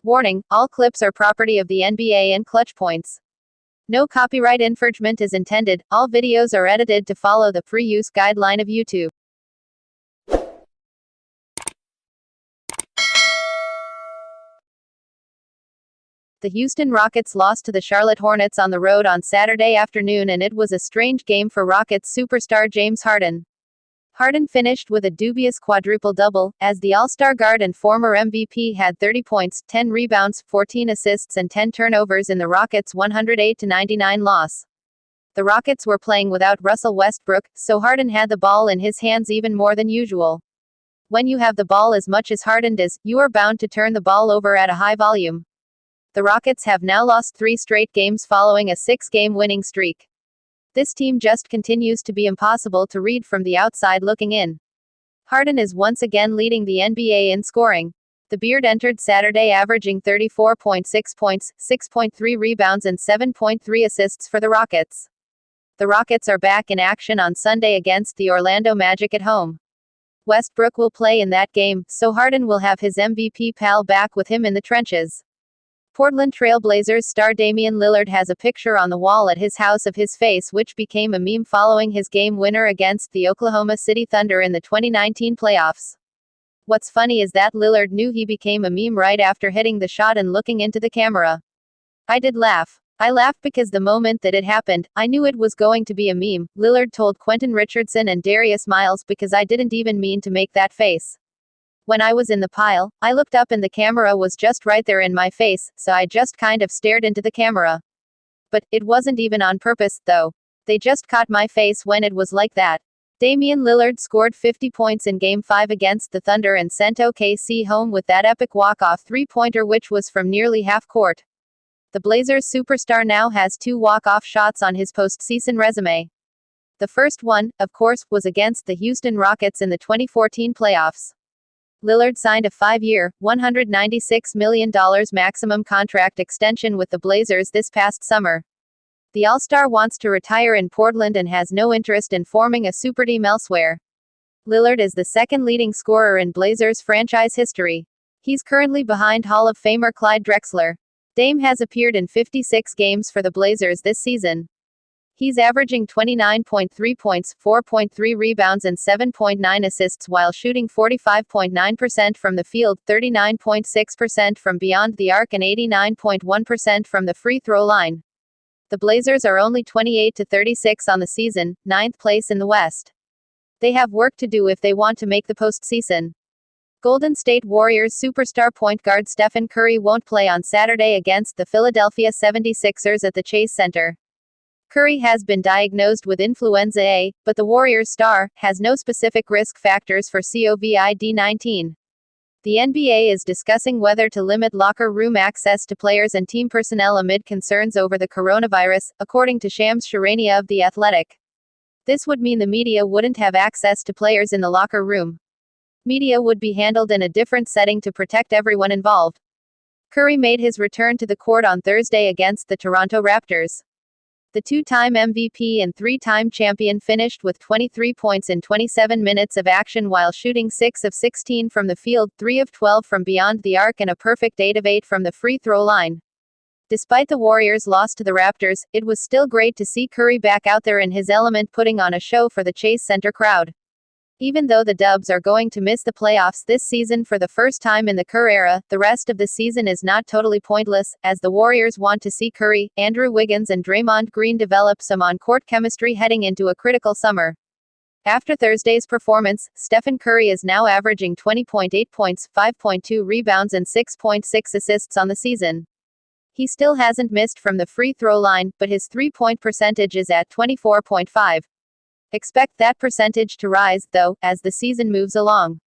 Warning, all clips are property of the NBA and Clutch Points. No copyright infringement is intended, all videos are edited to follow the free use guideline of YouTube. The Houston Rockets lost to the Charlotte Hornets on the road on Saturday afternoon, and it was a strange game for Rockets superstar James Harden. Harden finished with a dubious quadruple-double, as the All-Star guard and former MVP had 30 points, 10 rebounds, 14 assists and 10 turnovers in the Rockets' 108-99 loss. The Rockets were playing without Russell Westbrook, so Harden had the ball in his hands even more than usual. When you have the ball as much as Harden does, you are bound to turn the ball over at a high volume. The Rockets have now lost 3 straight games following a 6-game winning streak. This team just continues to be impossible to read from the outside looking in. Harden is once again leading the NBA in scoring. The Beard entered Saturday averaging 34.6 points, 6.3 rebounds and 7.3 assists for the Rockets. The Rockets are back in action on Sunday against the Orlando Magic at home. Westbrook will play in that game, so Harden will have his MVP pal back with him in the trenches. Portland Trail Blazers star Damian Lillard has a picture on the wall at his house of his face, which became a meme following his game winner against the Oklahoma City Thunder in the 2019 playoffs. What's funny is that Lillard knew he became a meme right after hitting the shot and looking into the camera. "I did laugh. I laughed because the moment that it happened, I knew it was going to be a meme," Lillard told Quentin Richardson and Darius Miles, "because I didn't even mean to make that face. When I was in the pile, I looked up and the camera was just right there in my face, so I just kind of stared into the camera. But it wasn't even on purpose, though. They just caught my face when it was like that." Damian Lillard scored 50 points in Game 5 against the Thunder and sent OKC home with that epic walk-off three-pointer, which was from nearly half court. The Blazers superstar now has 2 walk-off shots on his postseason resume. The first one, of course, was against the Houston Rockets in the 2014 playoffs. Lillard signed a 5-year, $196 million maximum contract extension with the Blazers this past summer. The All-Star wants to retire in Portland and has no interest in forming a superteam elsewhere. Lillard is the second leading scorer in Blazers franchise history. He's currently behind Hall of Famer Clyde Drexler. Dame has appeared in 56 games for the Blazers this season. He's averaging 29.3 points, 4.3 rebounds and 7.9 assists while shooting 45.9% from the field, 39.6% from beyond the arc and 89.1% from the free throw line. The Blazers are only 28-36 on the season, 9th place in the West. They have work to do if they want to make the postseason. Golden State Warriors superstar point guard Stephen Curry won't play on Saturday against the Philadelphia 76ers at the Chase Center. Curry has been diagnosed with influenza A, but the Warriors star has no specific risk factors for COVID-19. The NBA is discussing whether to limit locker room access to players and team personnel amid concerns over the coronavirus, according to Shams Charania of The Athletic. This would mean the media wouldn't have access to players in the locker room. Media would be handled in a different setting to protect everyone involved. Curry made his return to the court on Thursday against the Toronto Raptors. The 2-time MVP and 3-time champion finished with 23 points in 27 minutes of action while shooting 6 of 16 from the field, 3 of 12 from beyond the arc and a perfect 8 of 8 from the free throw line. Despite the Warriors' loss to the Raptors, it was still great to see Curry back out there in his element putting on a show for the Chase Center crowd. Even though the Dubs are going to miss the playoffs this season for the first time in the Kerr era, the rest of the season is not totally pointless, as the Warriors want to see Curry, Andrew Wiggins and Draymond Green develop some on-court chemistry heading into a critical summer. After Thursday's performance, Stephen Curry is now averaging 20.8 points, 5.2 rebounds and 6.6 assists on the season. He still hasn't missed from the free throw line, but his three-point percentage is at 24.5. Expect that percentage to rise, though, as the season moves along.